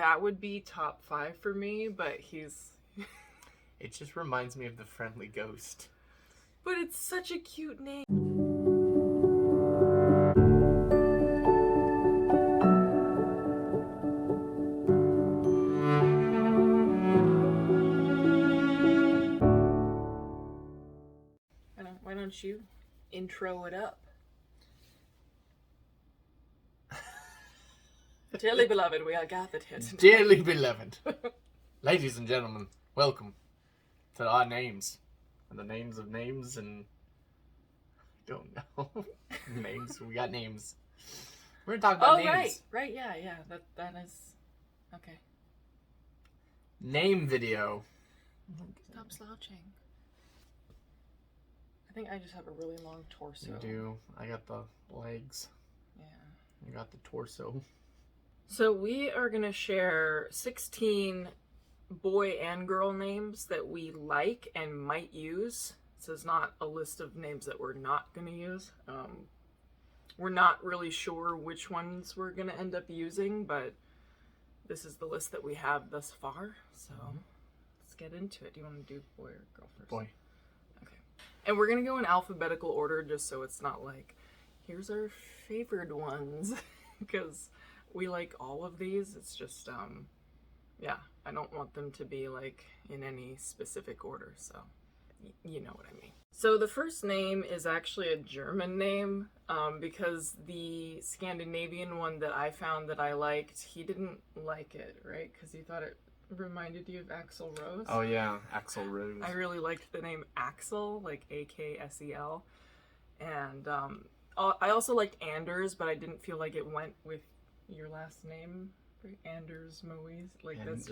that would be top 5 for me, but he's... It just reminds me of the Friendly Ghost. But it's such a cute name. Why don't you intro it up? Dearly beloved, we are gathered here tonight. Dearly beloved, ladies and gentlemen, welcome to our names. And the names of names and... I don't know. Names. We got names. We're going to talk about names. Right, yeah. That is... Okay. Name video. Stop slouching. I think I just have a really long torso. You do. I got the legs. Yeah. You got the torso. So we are going to share 16 boy and girl names that we like and might use. This is not a list of names that we're not going to use. We're not really sure which ones we're going to end up using, but this is the list that we have thus far. So let's get into it. Do you want to do boy or girl first? Boy. Okay. And we're going to go in alphabetical order just so it's not like, here's our favored ones. Because we like all of these. It's just, yeah, I don't want them to be like in any specific order. So you know what I mean. So the first name is actually a German name, because the Scandinavian one that I found that I liked, he didn't like it, right? Because he thought it reminded you of Axl Rose. Oh yeah, Axl Rose. I really liked the name Axel, like A-K-S-E-L. And I also liked Anders, but I didn't feel like it went with your last name, right? Anders Moise. Like that's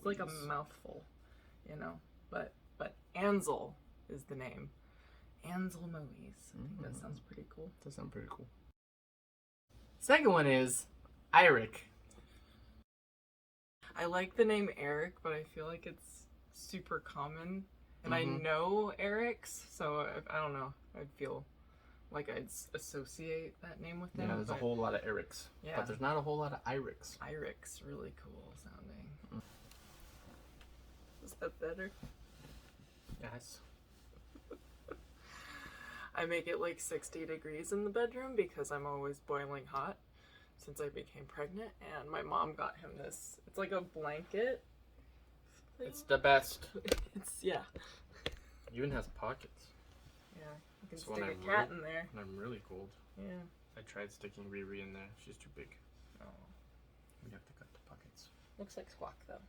like a mouthful, you know. But Ansel is the name. Ansel Moise. I think that sounds pretty cool. That sounds pretty cool. Second one is Iric. I like the name Eric, but I feel like it's super common. And I know Erics, so I don't know. I'd feel like I'd associate that name with them. Yeah, there's a whole lot of Erics. Yeah. But there's not a whole lot of Irics. Iric's really cool sounding. Is that better? Yes. I make it like 60 degrees in the bedroom because I'm always boiling hot since I became pregnant. And my mom got him this. It's like a blanket thing. It's the best. Yeah. It even has pockets. Yeah. You can So stick when a cat in there. When I'm really cold. Yeah. I tried sticking Riri in there. She's too big. Oh. We have to cut the pockets. Looks like Squawk though.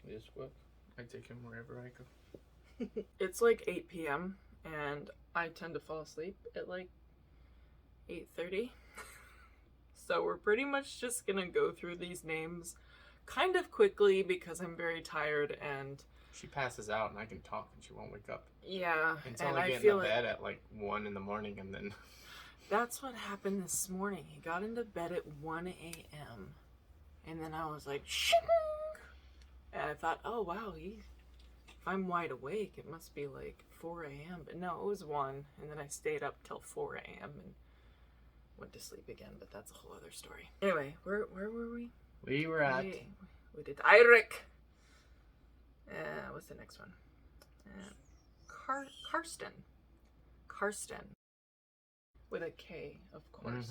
It is what? I take him wherever I go. It's like 8 p.m. and I tend to fall asleep at like 8:30. So we're pretty much just gonna go through these names kind of quickly because I'm very tired and she passes out and I can talk and she won't wake up. Yeah, until and I I get feel into bed at like 1 in the morning and then... That's what happened this morning. He got into bed at 1 a.m. and then I was like, shing! And I thought, oh wow, if I'm wide awake, it must be like 4 a.m. But no, it was 1, and then I stayed up till 4 a.m. and went to sleep again, but that's a whole other story. Anyway, where were we? We were at... We did Iric. What's the next one? Karsten. With a K, of course.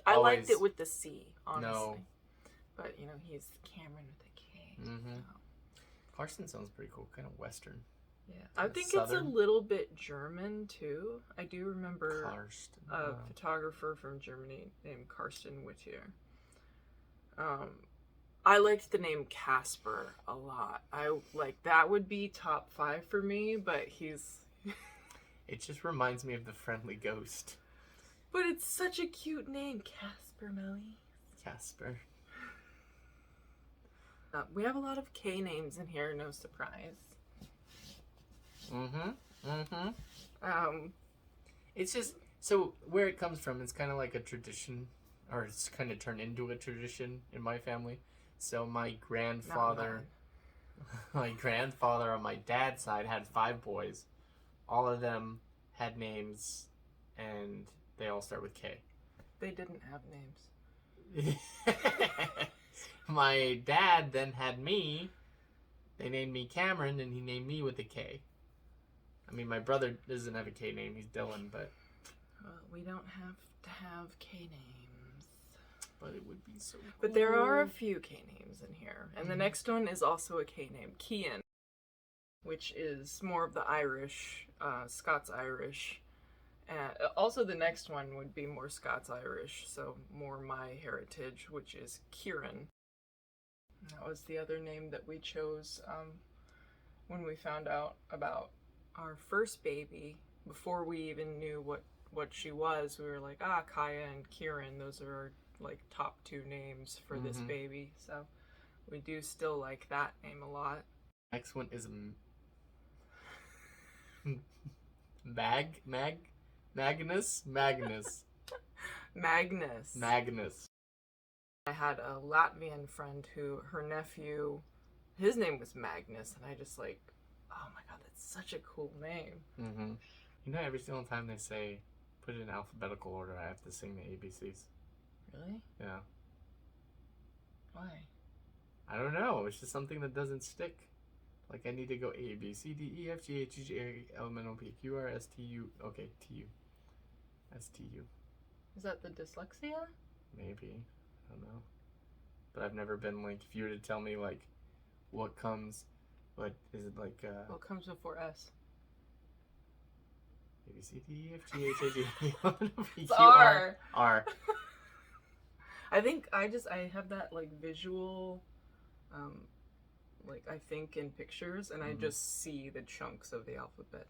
I liked it with the C, honestly. No. But, you know, he's Kameron with a K. So. Karsten sounds pretty cool, kind of Western. Yeah, I think it's a little bit German too. I do remember a photographer from Germany named Karsten Whittier. I liked the name Casper a lot. That would be top 5 for me, but he's... It just reminds me of the Friendly Ghost. But it's such a cute name, Casper Moise. Casper. We have a lot of K names in here, no surprise. It's just, so where it comes from, it's kind of like a tradition, or it's kind of turned into a tradition in my family. So my grandfather on my dad's side had 5 boys. All of them had names, and they all start with K. They didn't have names. My dad then had me. They named me Kameron, and he named me with a K. I mean, my brother doesn't have a K name. He's Dylan, but... Well, we don't have to have K names. But it would be so cool. But there are a few K names in here. And the next one is also a K name, Kian, which is more of the Irish, Scots-Irish. Also, the next one would be more Scots-Irish, so more my heritage, which is Kieran. That was the other name that we chose when we found out about our first baby. Before we even knew what she was, we were like, Kaia and Kieran, those are our top two names for this baby. So we do still like that name a lot. Next one is Magnus. I had a Latvian friend who, her nephew, his name was Magnus, and I just oh my god, that's such a cool name. Mm-hmm. You know, every single time they say, put it in alphabetical order, I have to sing the ABCs. Really? Yeah. Why? I don't know. It's just something that doesn't stick. I need to go A, B, C, D, E, F, G, H, I, J, K, L, M, N, O, P, Q, R, S, T, U. Okay, T, U. S, T, U. Is that the dyslexia? Maybe. I don't know. But I've never been if you were to tell me what comes, what is it What comes before S? A, B, C, D, E, F, G, H, I, J, K, L, M, N, O, P, Q, R. R. I think I have that visual, I think in pictures, and I just see the chunks of the alphabet.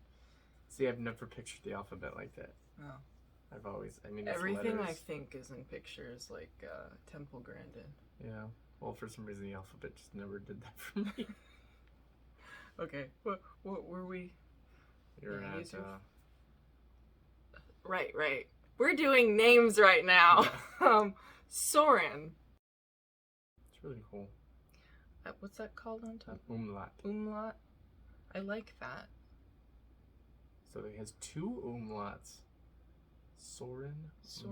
See, I've never pictured the alphabet like that. Oh. I've always, it's everything letters. I think is in pictures, Temple Grandin. Yeah. Well, for some reason, the alphabet just never did that for me. Okay. What were we? You're at, Right. We're doing names right now. Yeah. Soren. It's really cool. What's that called on top? Umlaut. Umlaut. I like that. So it has two umlauts. Soren.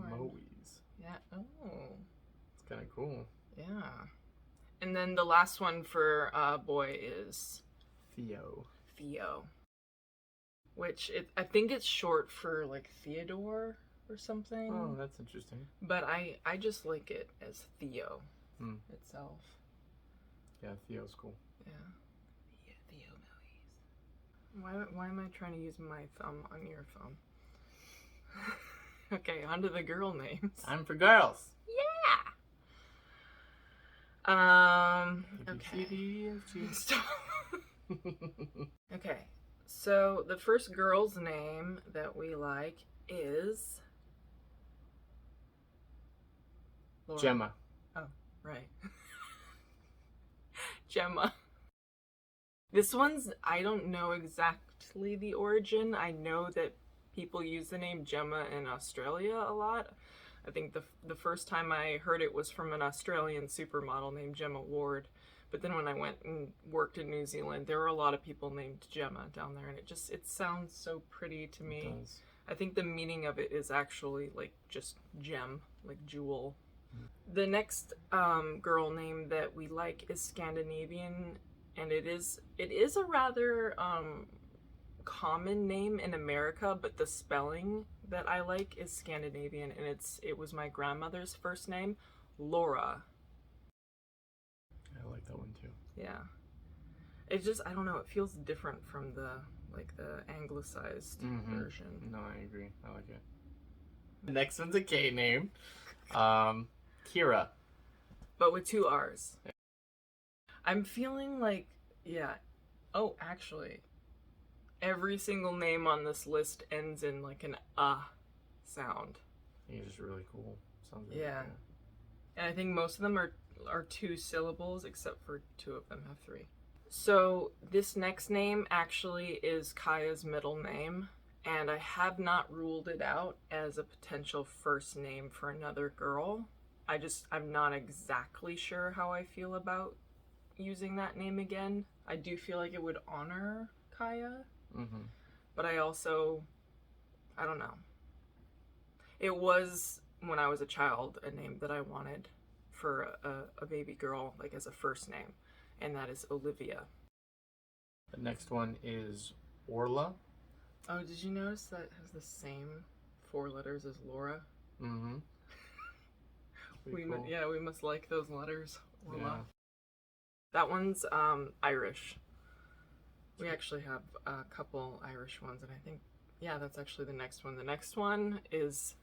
Moes. Yeah. Oh. It's kind of cool. Yeah. And then the last one for boy is Theo. Which I think it's short for Theodore or something. Oh, that's interesting. But I just like it as Theo itself. Yeah, Theo's cool. Yeah. Theo Moes. Why am I trying to use my thumb on your thumb? Okay, on to the girl names. Time for girls. Yeah. Okay. Stop. Okay. So the first girl's name that we like is Laura. Gemma. Oh, right. Gemma. This one's, I don't know exactly the origin. I know that people use the name Gemma in Australia a lot. I think the first time I heard it was from an Australian supermodel named Gemma Ward. But then when I went and worked in New Zealand, there were a lot of people named Gemma down there, and it sounds so pretty to me. It does. I think the meaning of it is actually just gem, jewel. The next girl name that we like is Scandinavian, and it is a rather common name in America, but the spelling that I like is Scandinavian, and it was my grandmother's first name, Laura. I like that one too. Yeah. It's just, I don't know, it feels different from the anglicized version. No, I agree. I like it. The next one's a K name. Kira. But with 2 R's. Yeah. I'm feeling yeah. Oh, actually, every single name on this list ends in an sound. It's just really cool. Sounds really cool. And I think most of them are 2 syllables, except for 2 of them have 3. So this next name actually is Kaia's middle name, and I have not ruled it out as a potential first name for another girl. I'm not exactly sure how I feel about using that name again. I do feel like it would honor Kaia, but I also, I don't know. It was, when I was a child, a name that I wanted for a baby girl, like as a first name, and that is Olivia. The next one is Orla. Oh, did you notice that it has the same 4 letters as Laura? Mm-hmm. Cool. We must like those letters. Orla. Yeah. That one's Irish. We actually have a couple Irish ones, and I think, yeah, that's actually the next one. The next one is,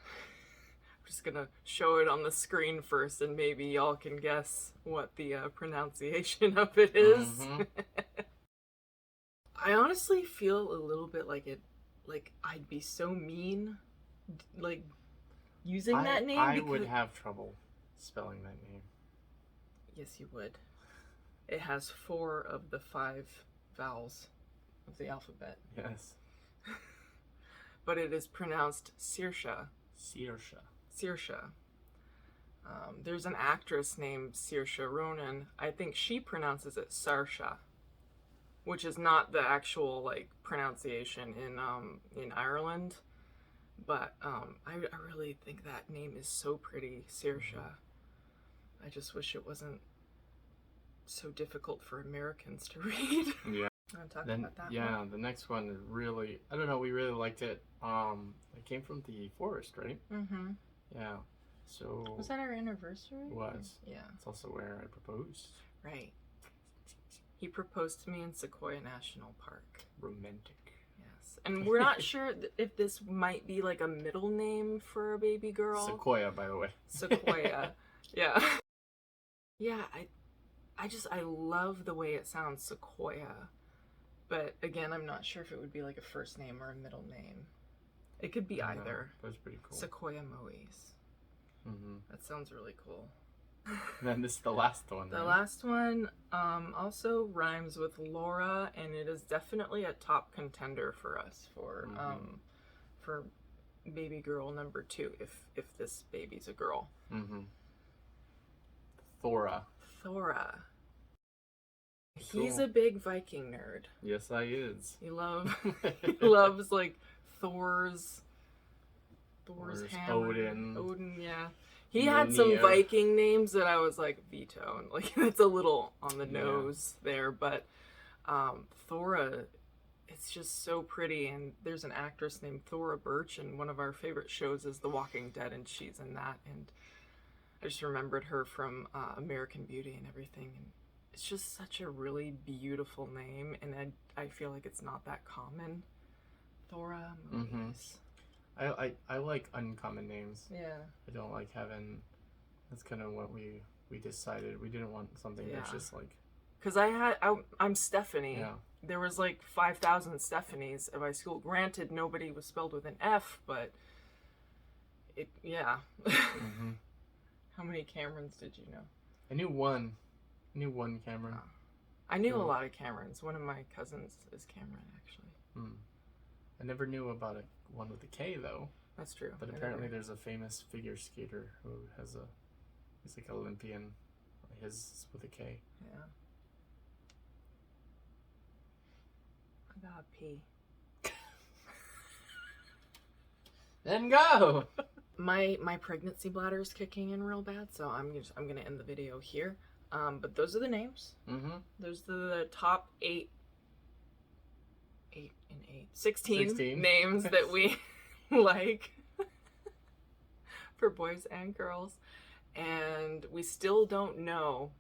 I'm just gonna show it on the screen first, and maybe y'all can guess what the pronunciation of it is. Mm-hmm. I honestly feel a little bit like I'd be so mean, like, using that name. I would have trouble spelling that name. Yes, you would. It has 4 of the 5 vowels of the alphabet. Yes. But it is pronounced Saoirse. Saoirse. There's an actress named Saoirse Ronan. I think she pronounces it Saoirse, which is not the actual like pronunciation in Ireland. But I really think that name is so pretty, Saoirse. I just wish it wasn't so difficult for Americans to read. Yeah. I'm talking about that yeah, one. the next one is really, I don't know, we really liked it. It came from the forest, right? Mm-hmm. Yeah. So Was that our anniversary? It was. Yeah. It's also where I proposed. Right. He proposed to me in Sequoia National Park. Romantic. Yes. And we're not sure if this might be like a middle name for a baby girl. Sequoia, by the way. Sequoia. Yeah. Yeah, I love the way it sounds, Sequoia. But again, I'm not sure if it would be like a first name or a middle name. It could be either. That's pretty cool. Sequoia Moes. Mm-hmm. That sounds really cool. And then this is the last one. The right? last one also rhymes with Laura, and it is definitely a top contender for us for baby girl number 2 if this baby's a girl. Mm-hmm. Thora. He's Cool. a big Viking nerd. Yes, I is. He loves like Thor's hammer. Odin, yeah. He had some Mjolnir. Viking names that I was like, veto, and like that's a little on the nose there, but Thora, it's just so pretty. And there's an actress named Thora Birch, and one of our favorite shows is The Walking Dead, and she's in that. And I just remembered her from American Beauty and everything. And it's just such a really beautiful name, and I feel like it's not that common. Thora Moes. Mm-hmm. I like uncommon names. Yeah. I don't like having. That's kind of what we decided. We didn't want something that's just like. Because I'm Stefanie. Yeah. There was like 5,000 Stephanies at my school. Granted, nobody was spelled with an F, but it, yeah. Mm-hmm. How many Camerons did you know? I knew one Kameron. Oh. I knew a lot of Camerons. One of my cousins is Kameron, actually. I never knew about one with a K though. That's true. But apparently there's a famous figure skater who he's like an Olympian. His is with a K. Yeah. I got a P. Then go! My pregnancy bladder is kicking in real bad, so I'm gonna end the video here. But those are the names. Mm-hmm. Those are the top 16 names that we like for boys and girls. And we still don't know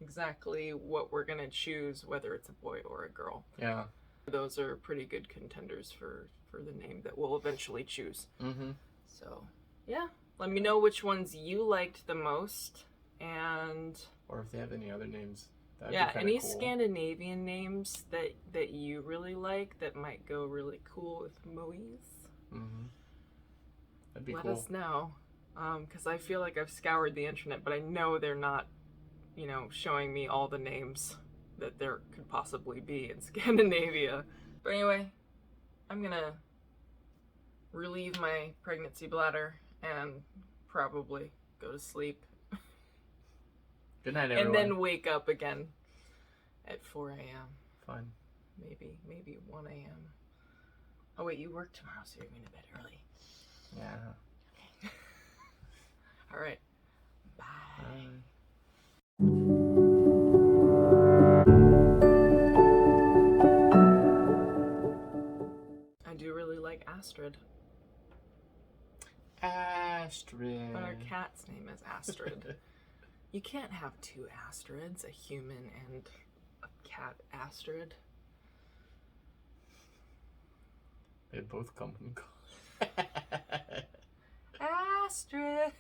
exactly what we're gonna choose, whether it's a boy or a girl. Yeah. Those are pretty good contenders for the name that we'll eventually choose. Mm-hmm. So, yeah. Let me know which ones you liked the most, and or if they have any other names. That'd yeah, be any cool. Scandinavian names that you really like that might go really cool with Moes. Mm-hmm. That'd be Let cool. us know, because I feel like I've scoured the internet, but I know they're not, showing me all the names that there could possibly be in Scandinavia. But anyway, I'm gonna relieve my pregnancy bladder and probably go to sleep. Good night, everyone. And then wake up again at 4 a.m. Fun. Maybe 1 a.m. Oh wait, you work tomorrow, so you're going to bed early. Yeah. Okay. All right. Bye. I do really like Astrid. Astrid. But our cat's name is Astrid. You can't have two Astrids, a human and a cat Astrid. They both come and go. Astrid!